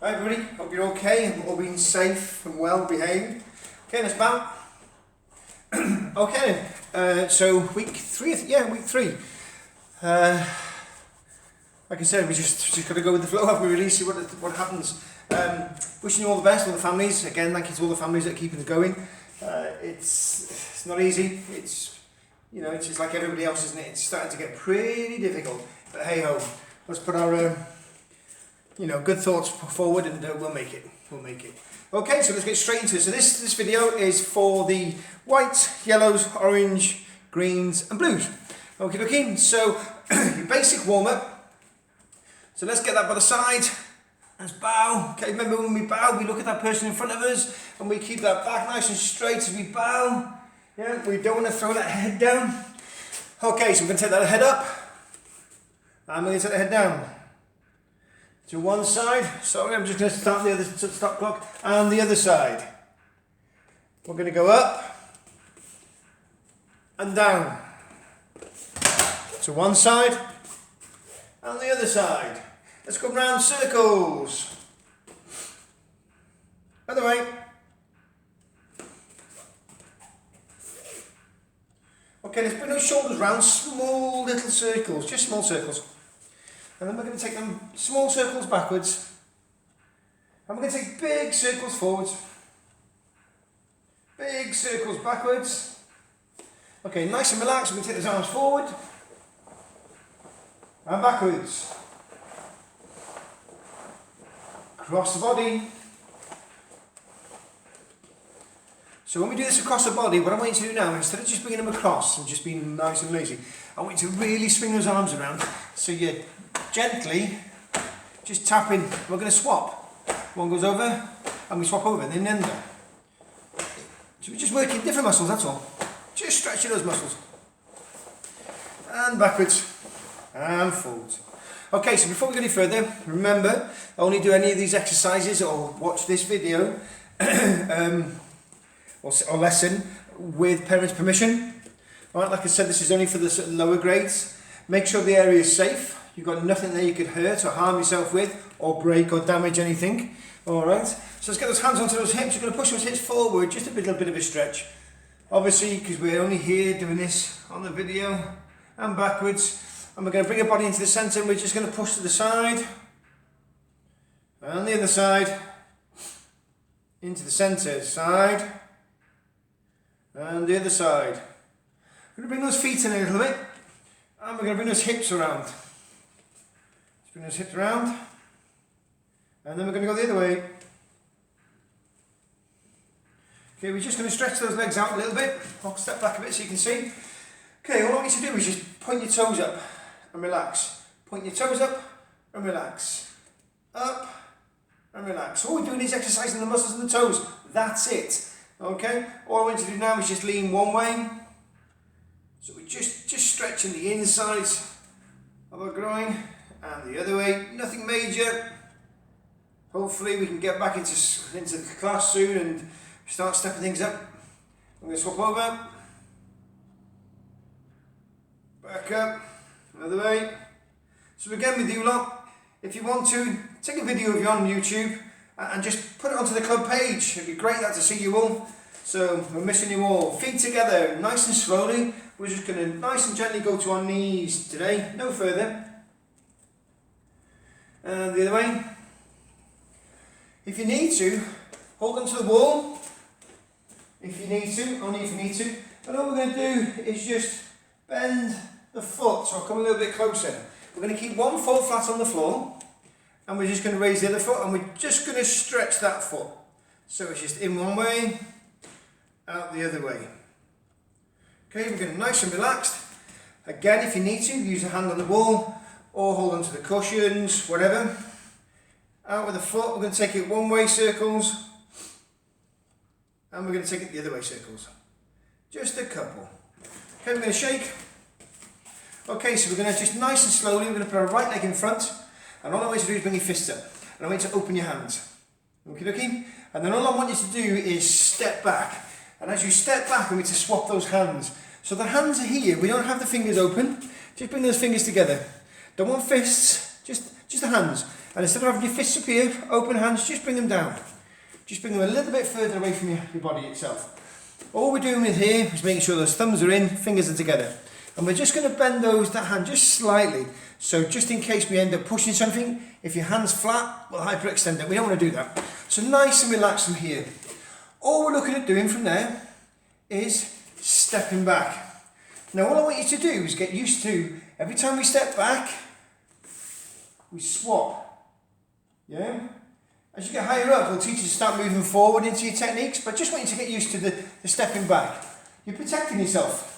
Hi everybody, hope you're okay and all being safe and well behaved. Okay, let's bow. Okay, so week three. Like I said, we just got to go with the flow, have we really, see what happens. Wishing you all the best, all the families. Again, thank you to all the families that are keeping it going. It's not easy. It's just like everybody else, isn't it? It's starting to get pretty difficult. But hey ho, let's put our good thoughts forward and we'll make it. Okay, so let's get straight into it. So this video is for the whites, yellows, orange, greens and blues. Okay, so your basic warm-up. So let's get that by the side. Let's bow. Okay, remember when we bow, we look at that person in front of us and we keep that back nice and straight as we bow. Yeah, we don't want to throw that head down. Okay, so we're going to take that head up and we're going to take the head down. To one side, sorry, I'm just going to start the other stop clock, and the other side. We're going to go up and down. To one side and the other side. Let's go round circles. Other way. Okay, let's bring those shoulders round, small little circles, just small circles. And then we're going to take them small circles backwards. And we're going to take big circles forwards. Big circles backwards. Okay, nice and relaxed. We're going to take those arms forward. And backwards. Across the body. So when we do this across the body, what I want you to do now, instead of just bringing them across and just being nice and lazy, I want you to really swing those arms around. So you gently just tap in. We're going to swap. One goes over and we swap over, then under. So we're just working different muscles, that's all. Just stretching those muscles. And backwards and forwards. Okay, so before we go any further, remember, only do any of these exercises or watch this video or lesson with parents' permission. Alright, like I said, this is only for the lower grades. Make sure the area is safe. You've got nothing there you could hurt or harm yourself with, or break or damage anything. Alright, so let's get those hands onto those hips. You're going to push those hips forward, just a little bit of a stretch. Obviously, because we're only here doing this on the video, and backwards. And we're going to bring our body into the centre, and we're just going to push to the side, and the other side, into the centre, side, and the other side. We're going to bring those feet in a little bit, and we're going to bring those hips around. Let's bring those hips around, and then we're going to go the other way. Okay, we're just going to stretch those legs out a little bit. I'll step back a bit so you can see. Okay, all I want you to do is just point your toes up and relax. Point your toes up and relax. Up and relax. All we're doing is exercising the muscles in the toes. That's it. Okay, all I want you to do now is just lean one way. So we're just stretching the insides of our groin and the other way. Nothing major. Hopefully we can get back into class soon and start stepping things up. I'm going to swap over. Back up. Another way. So again with you lot, if you want to, take a video of you on YouTube and just put it onto the club page. It'd be great to see you all. So we're missing you all. Feet together, nice and slowly. We're just going to nice and gently go to our knees today, no further. And the other way. If you need to, hold onto the wall. If you need to, only if you need to. And all we're going to do is just bend the foot, so I'll come a little bit closer. We're going to keep one foot flat on the floor, and we're just going to raise the other foot, and we're just going to stretch that foot. So it's just in one way, out the other way. Okay, we're going to nice and relaxed. Again, if you need to, use a hand on the wall, or hold onto the cushions, whatever. Out with the foot, we're going to take it one way circles, and we're going to take it the other way circles. Just a couple. Okay, we're going to shake. Okay, so we're going to just nice and slowly, we're going to put our right leg in front, and all I want you to do is bring your fists up, and I want you to open your hands. Okay, and then all I want you to do is step back, and as you step back, I want you to swap those hands. So the hands are here, we don't have the fingers open, just bring those fingers together. Don't want fists, just just the hands. And instead of having your fists up here, open hands, just bring them down. Just bring them a little bit further away from your body itself. All we're doing with here is making sure those thumbs are in, fingers are together. And we're just going to bend that hand just slightly. So just in case we end up pushing something, if your hand's flat, we'll hyperextend it. We don't want to do that. So nice and relaxed from here. All we're looking at doing from there is stepping back. Now all I want you to do is get used to, every time we step back, we swap. Yeah? As you get higher up, we'll teach you to start moving forward into your techniques, but I just want you to get used to the stepping back. You're protecting yourself.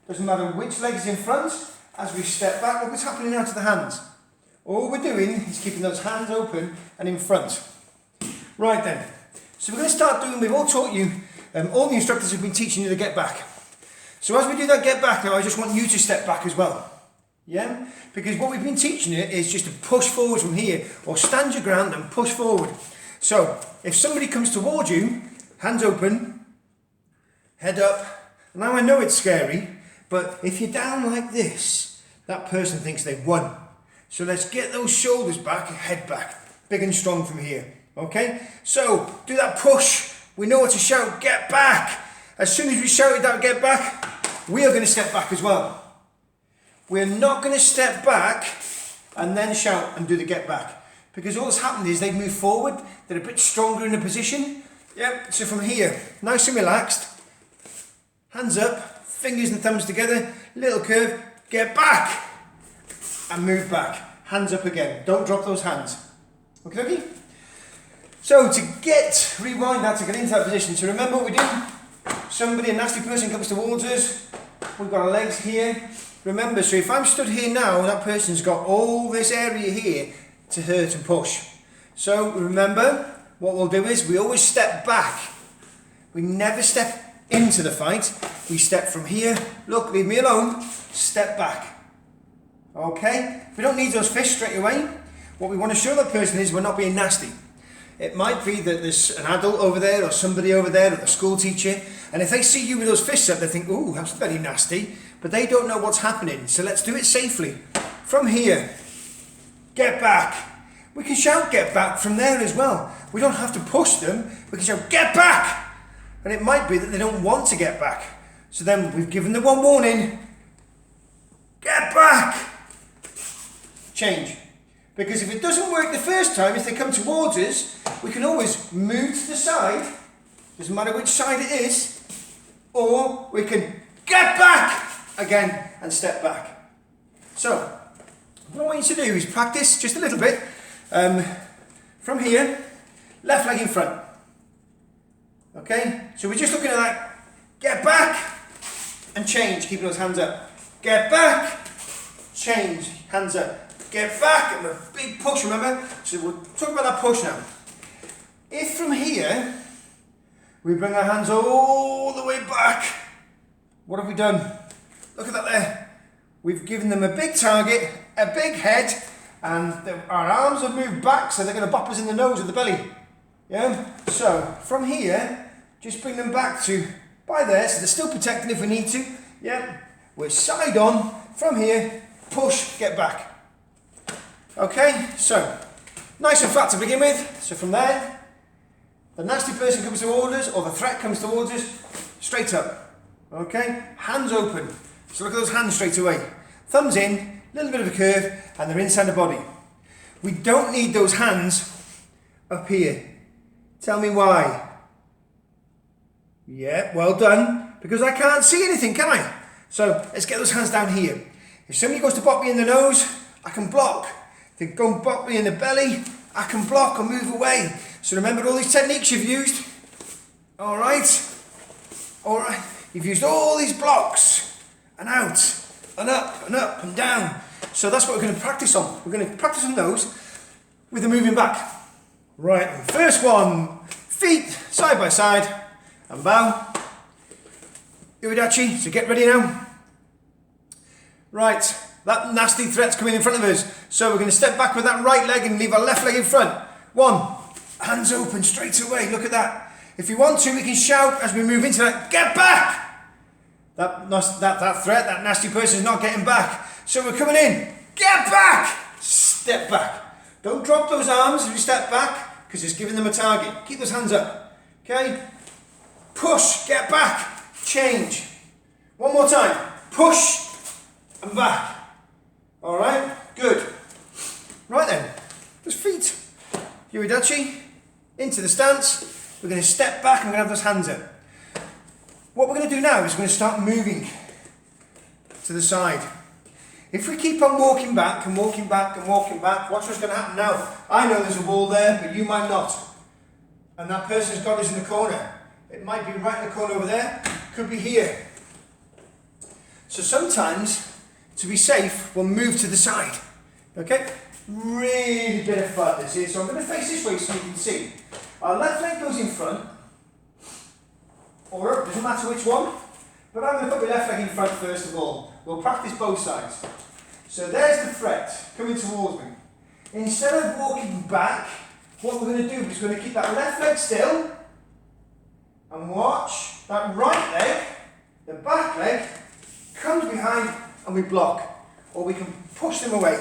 Doesn't matter which leg is in front, as we step back, look what's happening now to the hands. All we're doing is keeping those hands open and in front. Right then, so we're going to start doing, we've all taught you, all the instructors have been teaching you to get back. So as we do that get back now, I just want you to step back as well. Yeah? Because what we've been teaching you is just to push forward from here, or stand your ground and push forward. So, if somebody comes towards you, hands open, head up. Now I know it's scary, but if you're down like this, that person thinks they've won. So let's get those shoulders back, head back, big and strong from here. Okay? So, do that push. We know what to shout, get back. As soon as we shouted that get back, we are going to step back as well. We're not going to step back and then shout and do the get back. Because all that's happened is they've moved forward, they're a bit stronger in the position. Yep, so from here, nice and relaxed, hands up, fingers and thumbs together, little curve, get back, and move back. Hands up again, don't drop those hands. Okay, okay? So to rewind that, to get into that position, so remember what we do. Somebody, a nasty person comes towards us, we've got our legs here. Remember, so if I'm stood here now, that person's got all this area here to hurt and push. So remember, what we'll do is we always step back. We never step into the fight. We step from here, look, leave me alone, step back. Okay? We don't need those fists straight away. What we want to show that person is we're not being nasty. It might be that there's an adult over there or somebody over there or the school teacher, and if they see you with those fists up, they think, ooh, that's very nasty, but they don't know what's happening. So let's do it safely. From here, get back. We can shout get back from there as well. We don't have to push them, we can shout get back. And it might be that they don't want to get back. So then we've given them one warning, get back. Change. Because if it doesn't work the first time, if they come towards us, we can always move to the side, doesn't matter which side it is, or we can get back again and step back. So, what I want you to do is practice just a little bit. From here, left leg in front. Okay, so we're just looking at that. Get back and change, keeping those hands up. Get back, change, hands up. Get back, and a big push, remember? So we'll talk about that push now. If from here, we bring our hands all the way back, what have we done? Look at that there. We've given them a big target, a big head, and our arms have moved back, so they're going to bop us in the nose or the belly. Yeah? So, from here, just bring them back to by there, so they're still protecting if we need to. Yeah? We're side on, from here, push, get back. Okay, so, nice and flat to begin with. So from there, the nasty person comes towards us, or the threat comes towards us, straight up. Okay, hands open. So look at those hands straight away. Thumbs in, a little bit of a curve, and they're inside the body. We don't need those hands up here. Tell me why. Yeah, well done. Because I can't see anything, can I? So let's get those hands down here. If somebody goes to bop me in the nose, I can block. If they go and bop me in the belly, I can block or move away. So remember all these techniques you've used? Alright? Alright. You've used all these blocks. And out. And up. And up. And down. So that's what we're going to practice on. We're going to practice on those with the moving back. Right. First one. Feet side by side. And bow. Uidachi. So get ready now. Right. That nasty threat's coming in front of us. So we're going to step back with that right leg and leave our left leg in front. One. Hands open straight away. Look at that. If you want to, we can shout as we move into that. Get back! That threat, that nasty person is not getting back. So we're coming in. Get back! Step back. Don't drop those arms as you step back, because it's giving them a target. Keep those hands up. Okay? Push, get back, change. One more time. Push and back. Alright? Good. Right then. Those feet. Yuridachi. Into the stance. We're going to step back and we're going to have those hands up. What we're going to do now is we're going to start moving to the side. If we keep on walking back and walking back and walking back, watch what's going to happen now. I know there's a wall there, but you might not. And that person's got us in the corner. It might be right in the corner over there, could be here. So sometimes, to be safe, we'll move to the side. Okay? Really bit of fun this is. So I'm going to face this way so you can see. Our left leg goes in front, or up, doesn't matter which one. But I'm going to put my left leg in front first of all. We'll practice both sides. So there's the threat coming towards me. Instead of walking back, what we're going to do is we're going to keep that left leg still and watch that right leg, the back leg, comes behind and we block. Or we can push them away.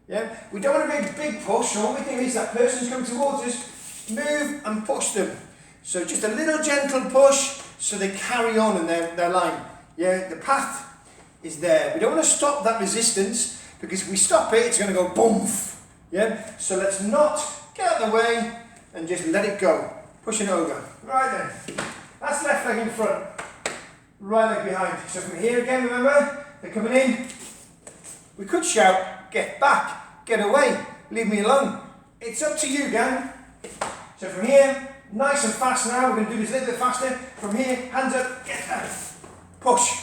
Yeah? We don't want a big push, so what we do is that person's coming towards us, move and push them. So just a little gentle push so they carry on in their line. Yeah, the path is there. We don't want to stop that resistance because if we stop it, it's going to go boom. Yeah? So let's not get out of the way and just let it go. Pushing over. Right then. That's left leg in front. Right leg behind. So from here again, remember, they're coming in. We could shout, get back, get away, leave me alone. It's up to you, gang. So from here, nice and fast now. We're going to do this a little bit faster. From here, hands up, get back. Push.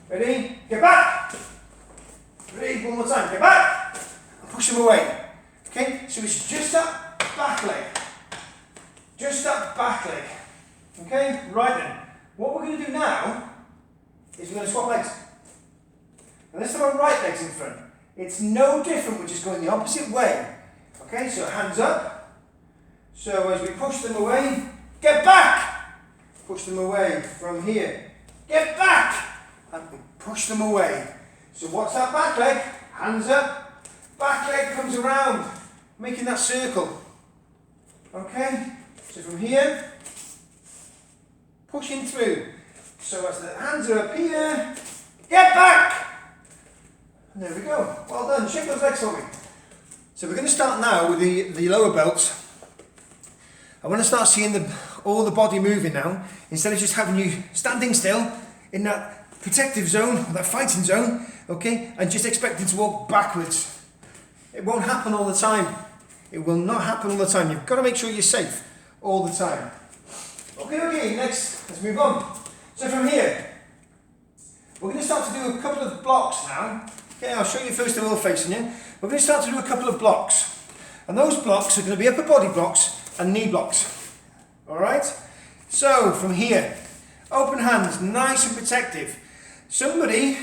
Ready? Get back. Ready? One more time. Get back. And push them away. Okay? So it's just that back leg. Just that back leg. Okay? Right then. What we're going to do now is we're going to swap legs. And let's have our right legs in front. It's no different, we're just going the opposite way. Okay, so hands up. So as we push them away, get back! Push them away from here. Get back! And we push them away. So what's that back leg? Hands up. Back leg comes around, making that circle. Okay, so from here, pushing through. So as the hands are up here, get back! And there we go. Well done. Shake those legs for me. So we're going to start now with the lower belts. I want to start seeing all the body moving now, instead of just having you standing still in that protective zone, or that fighting zone, okay, and just expecting to walk backwards. It won't happen all the time. It will not happen all the time. You've got to make sure you're safe all the time. Okay, next, let's move on. So from here, we're going to start to do a couple of blocks now. Okay, I'll show you first of all facing you. We're going to start to do a couple of blocks. And those blocks are going to be upper body blocks and knee blocks. Alright? So, from here, open hands, nice and protective. Somebody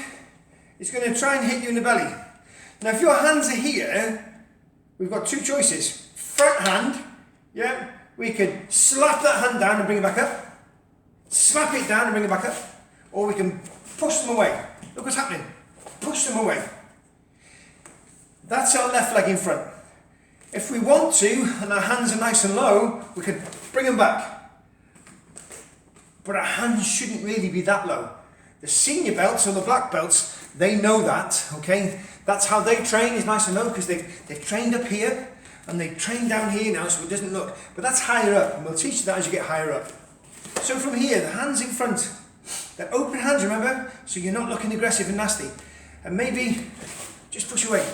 is going to try and hit you in the belly. Now, if your hands are here, we've got two choices. Front hand, yeah, we could slap that hand down and bring it back up. Slap it down and bring it back up. Or we can push them away. Look what's happening. Push them away. That's our left leg in front. If we want to, and our hands are nice and low, we could bring them back. But our hands shouldn't really be that low. The senior belts or the black belts, they know that, okay? That's how they train, is nice and low, because they've trained up here, and they train down here now, so it doesn't look. But that's higher up, and we'll teach you that as you get higher up. So from here, the hands in front. They're open hands, remember? So you're not looking aggressive and nasty. And maybe just push away.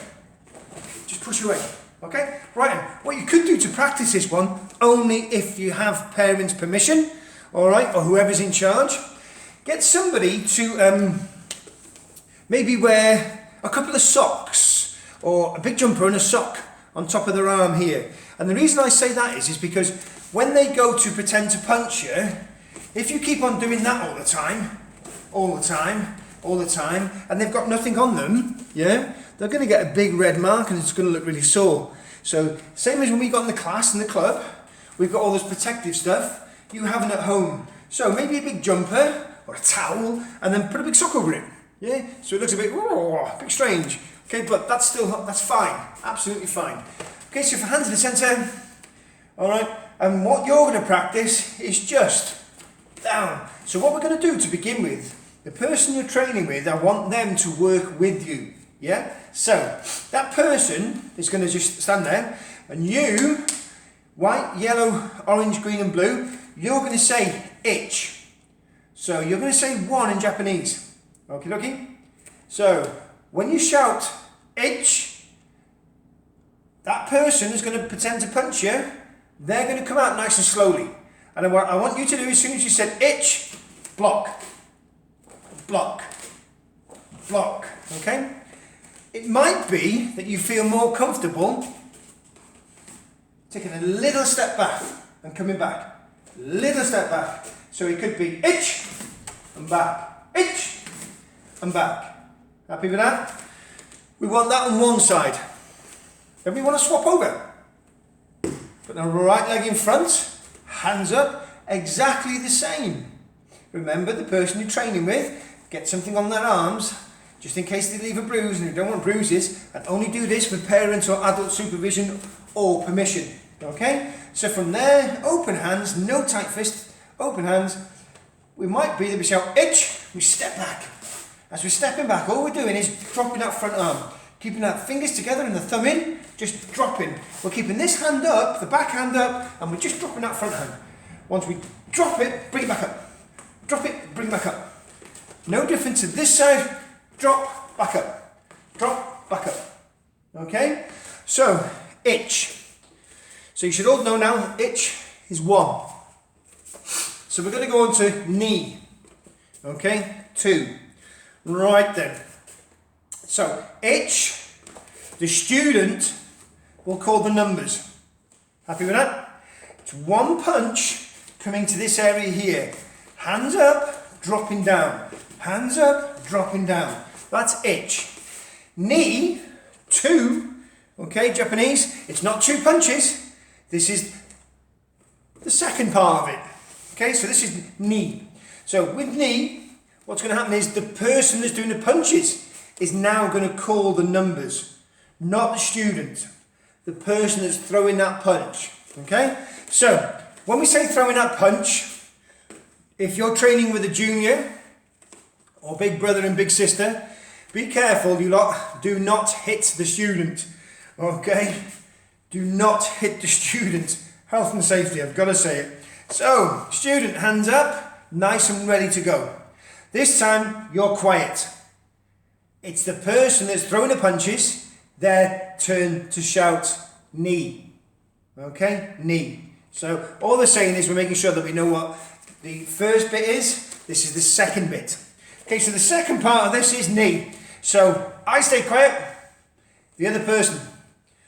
Just push away. Okay? Right then, what you could do to practice this one, only if you have parents' permission, alright, or whoever's in charge, get somebody to maybe wear a couple of socks, or a big jumper and a sock on top of their arm here. And the reason I say that is because when they go to pretend to punch you, if you keep on doing that all the time, and they've got nothing on them, yeah, they're going to get a big red mark and it's going to look really sore. So, same as when we got in the class, in the club, we've got all this protective stuff, you haven't at home. So maybe a big jumper, or a towel, and then put a big sock over it, yeah? So it looks a bit strange. Okay, but that's fine, absolutely fine. Okay, so for hands in the centre, all right, and what you're going to practice is just down. So what we're going to do to begin with, the person you're training with, I want them to work with you, yeah? So that person is going to just stand there, and you, white, yellow, orange, green and blue, you're going to say ich. So you're going to say one in Japanese, okie dokie? So when you shout ich, that person is going to pretend to punch you. They're going to come out nice and slowly. And what I want you to do, as soon as you said ich, block, block, block, okay? It might be that you feel more comfortable taking a little step back and coming back. Little step back. So it could be ich and back, ich and back. Happy with that? We want that on one side. Then we want to swap over. Put the right leg in front, hands up, exactly the same. Remember, the person you're training with, get something on their arms, just in case they leave a bruise, and you don't want bruises, and only do this with parent or adult supervision or permission. Okay? So from there, open hands, no tight fist, open hands. We might be that we shout ich, we step back. As we're stepping back, all we're doing is dropping that front arm, keeping that fingers together and the thumb in, just dropping. We're keeping this hand up, the back hand up, and we're just dropping that front hand. Once we drop it, bring it back up. Drop it, bring it back up. No different to this side, drop, back up. Drop, back up. Okay? So, ich. So you should all know now, ich is one. So we're going to go on to knee. Okay? 2. Right then. So, ich, the student will call the numbers. Happy with that? It's one punch coming to this area here. Hands up, dropping down. Hands up, dropping down. That's ich. Knee, 2. Okay, Japanese, it's not 2 punches. This is the second part of it. Okay, so this is knee. So with knee, what's going to happen is the person that's doing the punches is now going to call the numbers, not the student, the person that's throwing that punch. Okay? So, when we say throwing that punch, if you're training with a junior, or big brother and big sister, be careful, you lot do not hit the student. Okay? Do not hit the student. Health and safety, I've got to say it. So, student, hands up, nice and ready to go. This time, you're quiet. It's the person that's throwing the punches, their turn to shout knee. Okay? Knee. So all they're saying is we're making sure that we know what the first bit is. This is the second bit. Okay, so the second part of this is knee. So I stay quiet, the other person.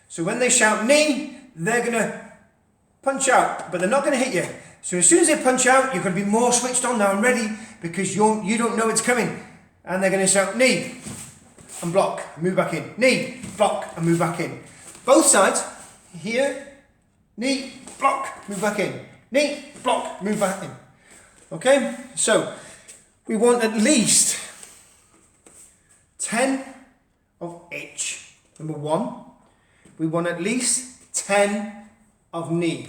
So when they shout knee, they're going to punch out, but they're not going to hit you. So as soon as they punch out, you're going to be more switched on now and ready because you don't know it's coming. And they're going to shout knee and block, move back in. Knee, block and move back in. Both sides, here, knee, block, move back in. Knee, block, move back in. Okay, so we want at least 10 of ich, number 1. We want at least 10 of knee.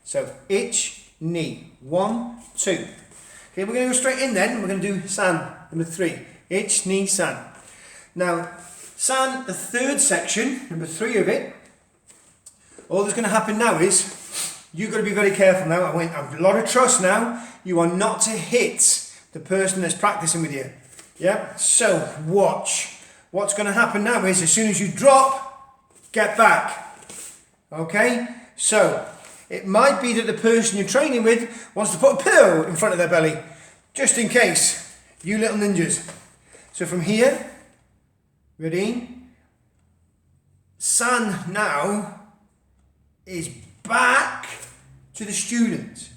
So ich, knee, 1, 2. Okay, we're going to go straight in then. We're going to do san, number 3. Ich, knee, san. Now, san, the third section, number 3 of it, all that's going to happen now is, you've got to be very careful now. I want a lot of trust now. You are not to hit the person that's practicing with you. Yeah? So, watch. What's going to happen now is, as soon as you drop, get back. Okay? So, it might be that the person you're training with wants to put a pillow in front of their belly, just in case. You little ninjas. So from here, ready? San now is back to the student.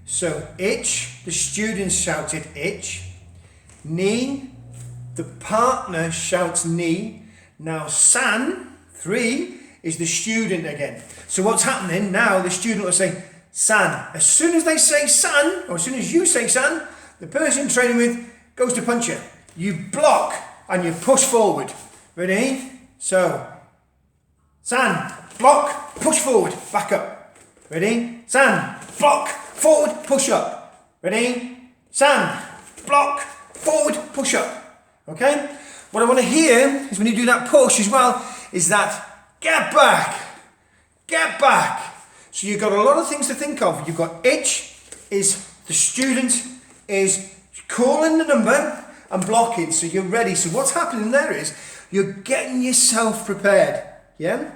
So ich, the student shouted ich. Knee, the partner shouts knee. Now san, 3, is the student again. So what's happening now, the student will say san. As soon as they say san, or as soon as you say san, the person training with goes to punch you. You block and you push forward. Ready? So, San, block, push forward, back up. Ready? San, block, forward, push up. Ready? San, block, forward, push up. Okay? What I want to hear is when you do that push as well, is that get back, get back. So you've got a lot of things to think of. You've got itch is the student is calling the number and blocking, so you're ready. So what's happening there is you're getting yourself prepared. Yeah?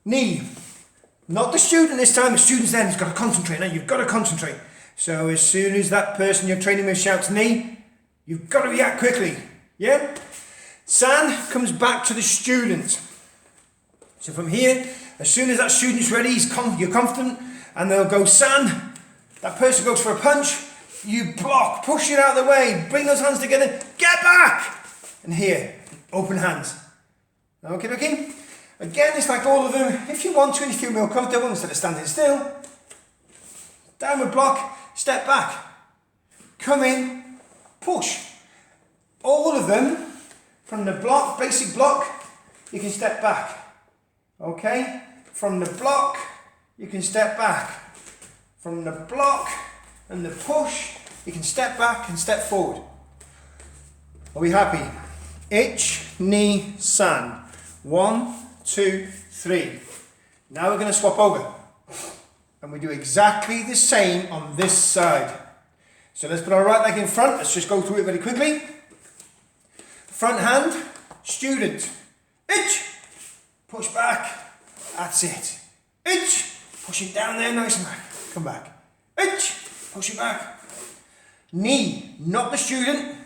Knee, not the student this time. The student's there, he's got to concentrate. Now you've got to concentrate. So as soon as that person you're training with shouts knee, you've got to react quickly. Yeah? San comes back to the student. So from here, as soon as that student's ready, you're confident, and they'll go San. That person goes for a punch. You block, push it out of the way, bring those hands together, get back! And here, open hands. Okay, okay? Again, it's like all of them. If you want to, and you feel more comfortable, instead of standing still, downward block, step back. Come in, push. All of them, from the block, basic block, you can step back. Okay? From the block, you can step back. From the block and the push, you can step back and step forward. Are we happy? Itch, knee, San. 1, 2, 3. Now we're going to swap over. And we do exactly the same on this side. So let's put our right leg in front. Let's just go through it very quickly. Front hand, student. Itch, push back. That's it. Itch, push it down there, nice and back. Come back. Itch, push it back. Knee, not the student.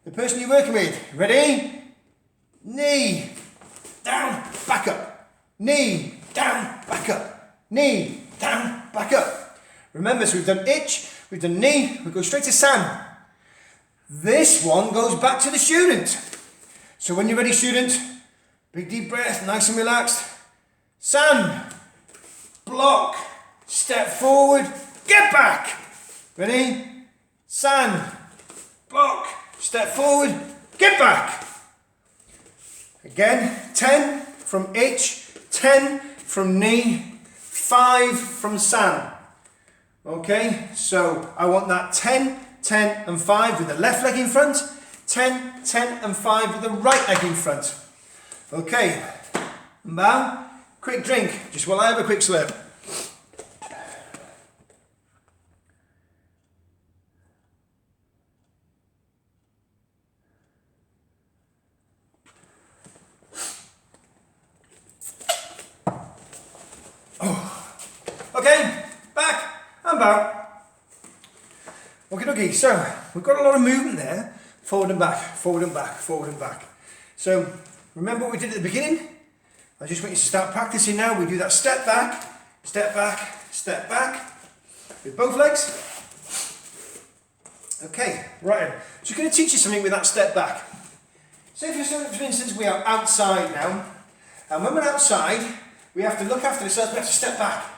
The person you're working with. Ready? Knee, down, back up. Knee, down, back up. Knee, down, back up. Remember, so we've done itch, we've done knee, we go straight to San. This one goes back to the student. So when you're ready, student, big deep breath, nice and relaxed. San, block, step forward, get back. Ready? San, block, step forward, get back. Again, 10 from itch, 10 from knee, 5 from San. Okay, so I want that 10, 10 and 5 with the left leg in front, 10, 10 and 5 with the right leg in front. Okay, now, quick drink, just while I have a quick slurp. Okay, back and back. Okay, so we've got a lot of movement there. Forward and back, forward and back, forward and back. So remember what we did at the beginning? I just want you to start practicing now. We do that step back, step back, step back with both legs. Okay, right. So I'm going to teach you something with that step back. Say for instance we are outside now, and when we're outside we have to look after ourselves, we have to step back.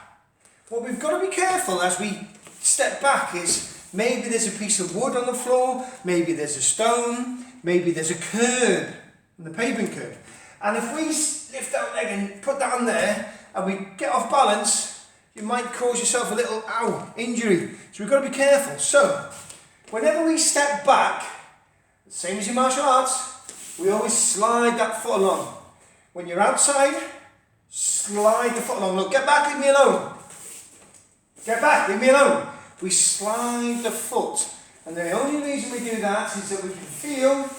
What we've got to be careful as we step back is maybe there's a piece of wood on the floor, maybe there's a stone, maybe there's a curb, the pavement curb. And if we lift that leg and put that on there and we get off balance, you might cause yourself a little injury. So we've got to be careful. So whenever we step back, same as in martial arts, we always slide that foot along. When you're outside, slide the foot along. Look, get back, leave me alone. Get back, leave me alone. We slide the foot. And the only reason we do that is that we can feel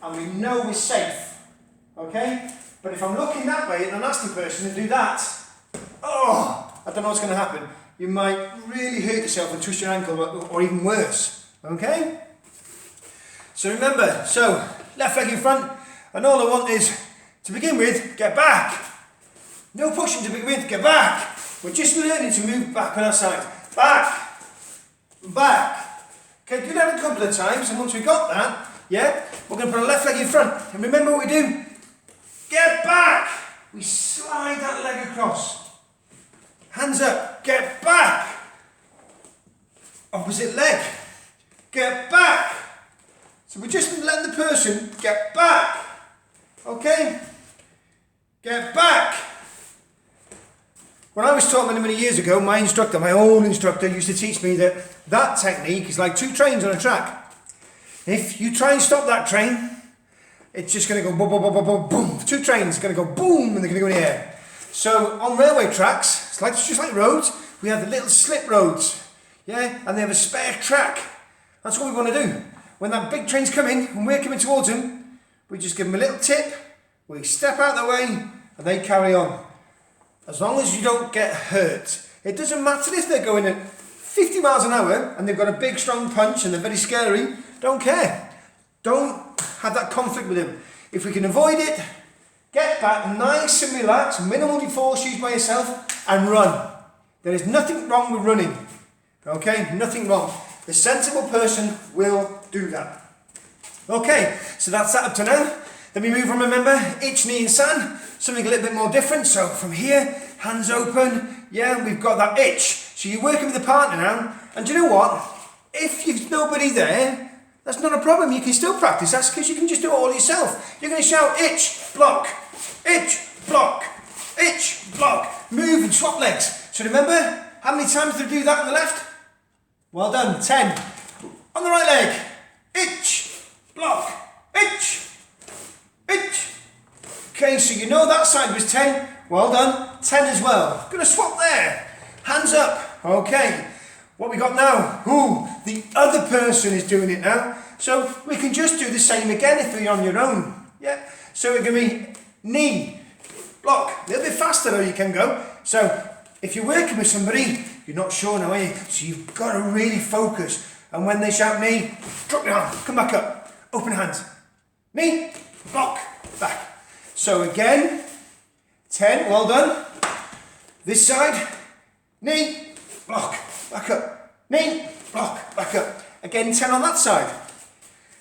and we know we're safe. Okay? But if I'm looking that way at a nasty person and do that, I don't know what's going to happen. You might really hurt yourself and twist your ankle or even worse. Okay? So remember, left leg in front, and all I want is, to begin with, get back. No pushing to begin with, get back. We're just learning to move back on our side. Back, back. Okay, do that a couple of times, and once we've got that, we're going to put our left leg in front. And remember what we do? Get back. We slide that leg across. Hands up, get back. Opposite leg, get back. So we're just letting the person get back. Okay? get back. When I was taught many years ago, my instructor, my own instructor, used to teach me that that technique is like 2 trains on a track. If you try and stop that train, it's just going to go boom, boom, boom, boom, boom. 2 trains are going to go boom, and they're going to go in the air. So on railway tracks, it's just like roads, we have the little slip roads, yeah, and they have a spare track. That's what we want to do. When that big train's coming, and we're coming towards them, we just give them a little tip, we step out of the way, and they carry on. As long as you don't get hurt. It doesn't matter if they're going at 50 miles an hour and they've got a big strong punch and they're very scary. Don't care. Don't have that conflict with them. If we can avoid it, get back nice and relaxed, minimally force used by yourself, and run. There is nothing wrong with running. Okay, nothing wrong. The sensible person will do that. Okay, so that's that up to now. Then we move on, remember, itch, knee and san. Something a little bit more different. So from here, hands open. Yeah, we've got that itch. So you're working with a partner now. And do you know what? If you've nobody there, that's not a problem. You can still practice. That's because you can just do it all yourself. You're going to shout itch, block, itch, block, itch, block. Move and swap legs. So remember, how many times do you do that on the left? Well done, 10. On the right leg, itch, block, itch, itch. Okay, so you know that side was 10. Well done, 10 as well. Gonna swap there. Hands up. Okay, what we got now? Ooh, the other person is doing it now. So we can just do the same again if you're on your own. Yeah, so we're gonna be knee, block. A little bit faster though you can go. So if you're working with somebody, you're not sure now, are you? So you've got to really focus. And when they shout knee, drop your arm, come back up, open hands. Knee, block, back. So again, 10, well done. This side, knee, block, back up. Knee, block, back up. Again, 10 on that side.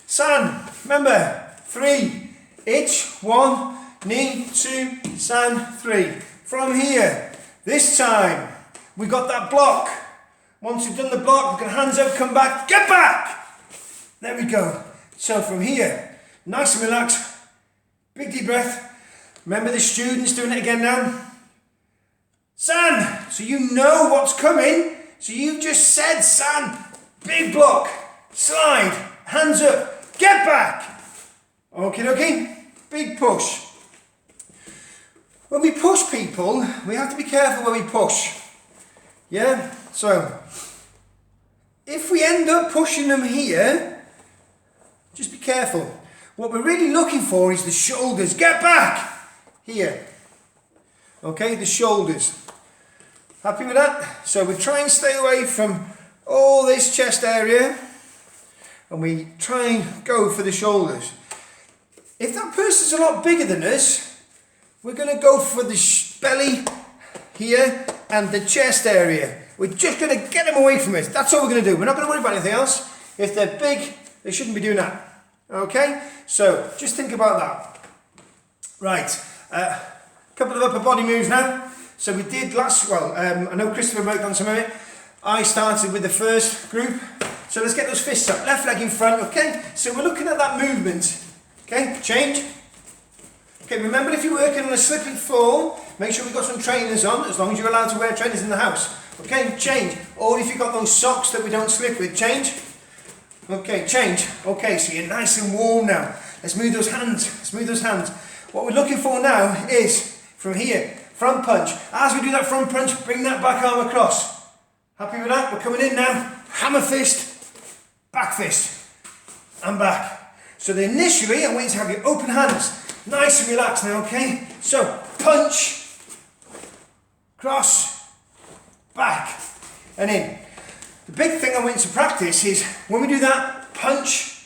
San, remember, 3, itch, 1, knee, 2, san, 3. From here, this time, we got that block. Once we've done the block, we can hands up, come back, get back. There we go. So from here, nice and relaxed, big deep breath. Remember the students doing it again now. San, so you know what's coming. So you've just said san, big block, slide, hands up, get back. Okie dokie, big push. When we push people, we have to be careful when we push. Yeah, so if we end up pushing them here, just be careful. What we're really looking for is the shoulders. Get back! Here. Okay, the shoulders. Happy with that? So we try and stay away from all this chest area and we try and go for the shoulders. If that person's a lot bigger than us, we're going to go for the belly here and the chest area. We're just going to get them away from it. That's all we're going to do. We're not going to worry about anything else. If they're big, they shouldn't be doing that. Okay? So just think about that. Right. A couple of upper body moves now. So we did I know Christopher worked on some of it. I started with the first group. So let's get those fists up. Left leg in front. Okay? So we're looking at that movement. Okay? Change. Okay, remember if you're working on a slip and fall, make sure we've got some trainers on, as long as you're allowed to wear trainers in the house. Okay, change. Or if you've got those socks that we don't slip with, change. Okay, change. Okay, so you're nice and warm now. Let's move those hands. Let's move those hands. What we're looking for now is, from here, front punch. As we do that front punch, bring that back arm across. Happy with that? We're coming in now. Hammer fist, back fist, and back. So initially, I want you to have your open hands. Nice and relaxed now, okay? So, punch, cross, back, and in. The big thing I want you to practice is, when we do that, punch,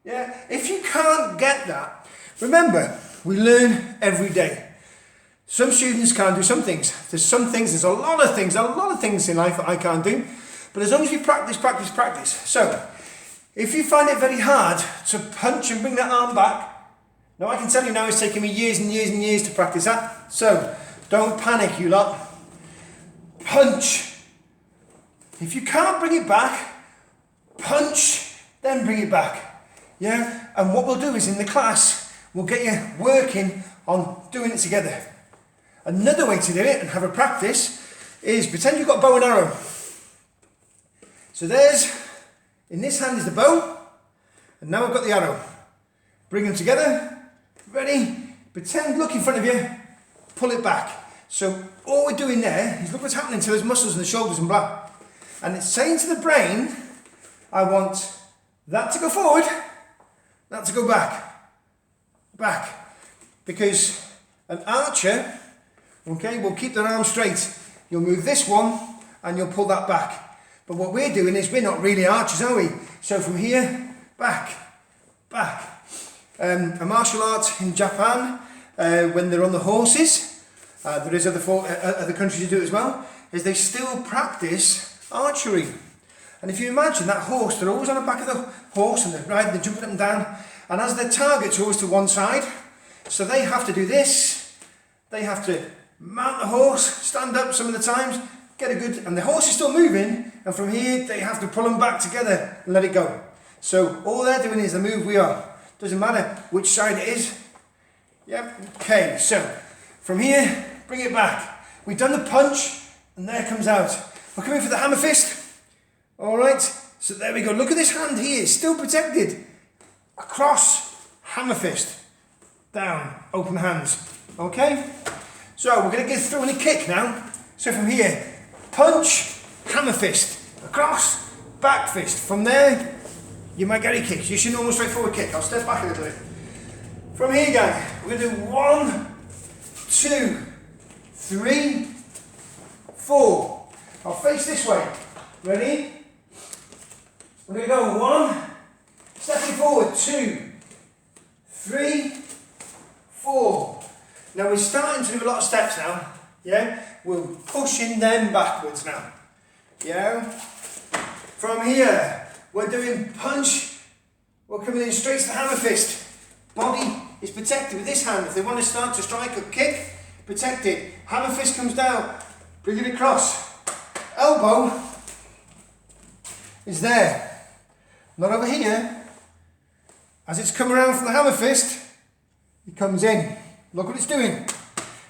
yeah? If you can't get that, remember, we learn every day. Some students can't do some things. There's a lot of things in life that I can't do, but as long as you practice. So, if you find it very hard to punch and bring that arm back, now I can tell you now it's taken me years and years and years to practice that. So, don't panic you lot. Punch. If you can't bring it back, punch, then bring it back. Yeah? And what we'll do is in the class, will get you working on doing it together. Another way to do it and have a practice is pretend you've got a bow and arrow. So there's, in this hand is the bow, and now I've got the arrow. Bring them together, ready, pretend, look in front of you, pull it back. So all we're doing there is look what's happening to those muscles in the shoulders and blah. And it's saying to the brain, I want that to go forward, that to go back, back. Because an archer, okay, will keep their arm straight. You'll move this one and you'll pull that back. But what we're doing is we're not really archers, are we? So from here, back, back. A martial art in Japan, when they're on the horses, there is other countries who do it as well, is they still practice archery. And if you imagine that horse, they're always on the back of the horse and they're riding, they're jumping up and down, and as their target's always to one side, so they have to do this, they have to mount the horse, stand up some of the times, get a good, and the horse is still moving, and from here they have to pull them back together and let it go. So all they're doing is the move we are. Doesn't matter which side it is. Yep, okay, so from here, bring it back. We've done the punch, and there it comes out. We're coming for the hammer fist. All right, so there we go. Look at this hand here, it's still protected. Across, hammer fist. Down, open hands. Okay, so we're going to get through in a kick now. So from here, punch, hammer fist. Across, back fist. From there, you might get a kick. Just your normal straightforward kick. I'll step back a little bit. From here, gang, we're going to do 1, 2, 3, 4. I'll face this way. Ready? We're going to go 1, stepping forward, 2, 3, 4. Now we're starting to do a lot of steps now. Yeah? We're pushing them backwards now. Yeah? From here, we're doing punch. We're coming in straight to the hammer fist. Body is protected with this hand. If they want to start to strike or kick, protected. Hammer fist comes down. Bring it across. Elbow is there. Not over here. As it's come around from the hammer fist, it comes in. Look what it's doing.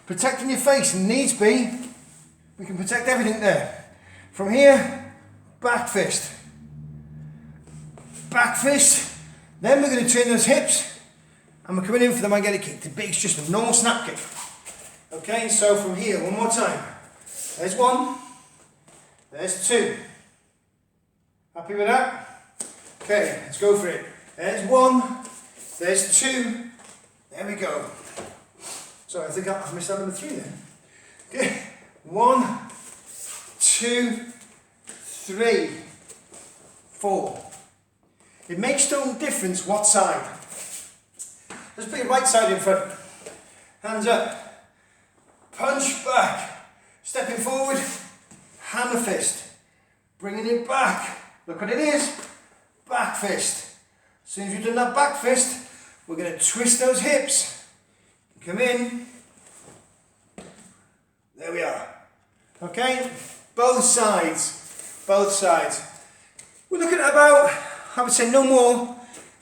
Protecting your face, and needs be, we can protect everything there. From here, back fist. Back fist. Then we're going to turn those hips, and we're coming in for the magnetic kick. The big, just a normal snap kick. Okay, so from here, one more time. There's 1. There's 2. Happy with that? Okay, let's go for it. There's 1. There's 2. There we go. Sorry, I think I missed out number 3 then. Okay, 1, 2, 3, 4. It makes no difference what side. Let's put your right side in front. Hands up. Punch back. Stepping forward. Hammer fist. Bringing it back. Look what it is. Back fist. As soon as you've done that back fist, we're going to twist those hips. Come in. There we are. Okay? Both sides. Both sides. We're looking at about, I would say no more,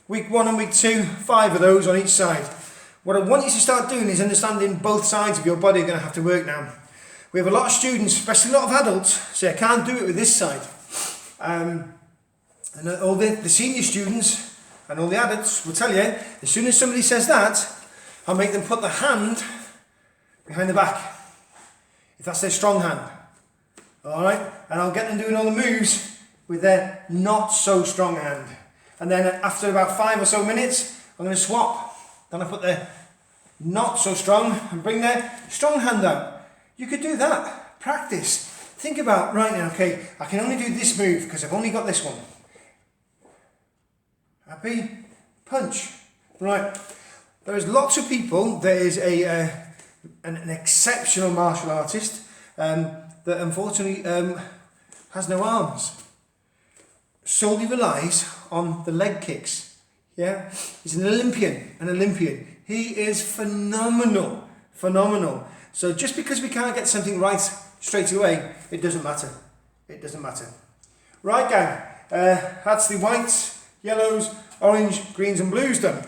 week 1 and week 2, 5 of those on each side. What I want you to start doing is understanding both sides of your body are going to have to work now. We have a lot of students, especially a lot of adults, say I can't do it with this side. And all the senior students and all the adults will tell you, as soon as somebody says that, I'll make them put the hand behind the back, if that's their strong hand. Alright? And I'll get them doing all the moves with their not so strong hand. And then after about 5 or so minutes, I'm going to swap. Then I put their not so strong and bring their strong hand out. You could do that. Practice. Think about, right now, okay, I can only do this move because I've only got this one. Happy? Punch. Right. There's lots of people. There is an exceptional martial artist that unfortunately has no arms. Solely relies on the leg kicks. Yeah, he's an Olympian. He is phenomenal. So just because we can't get something right straight away, it doesn't matter. Right, gang. That's the whites, yellows, orange, greens and blues done.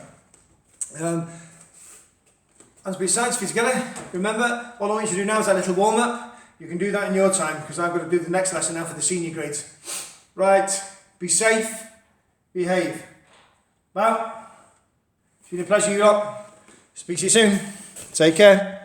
Hands by your sides, feet together. Remember, all I want you to do now is that little warm up. You can do that in your time because I've got to do the next lesson now for the senior grades. Right, be safe, behave. Bow. It's been a pleasure, you lot. Speak to you soon. Take care.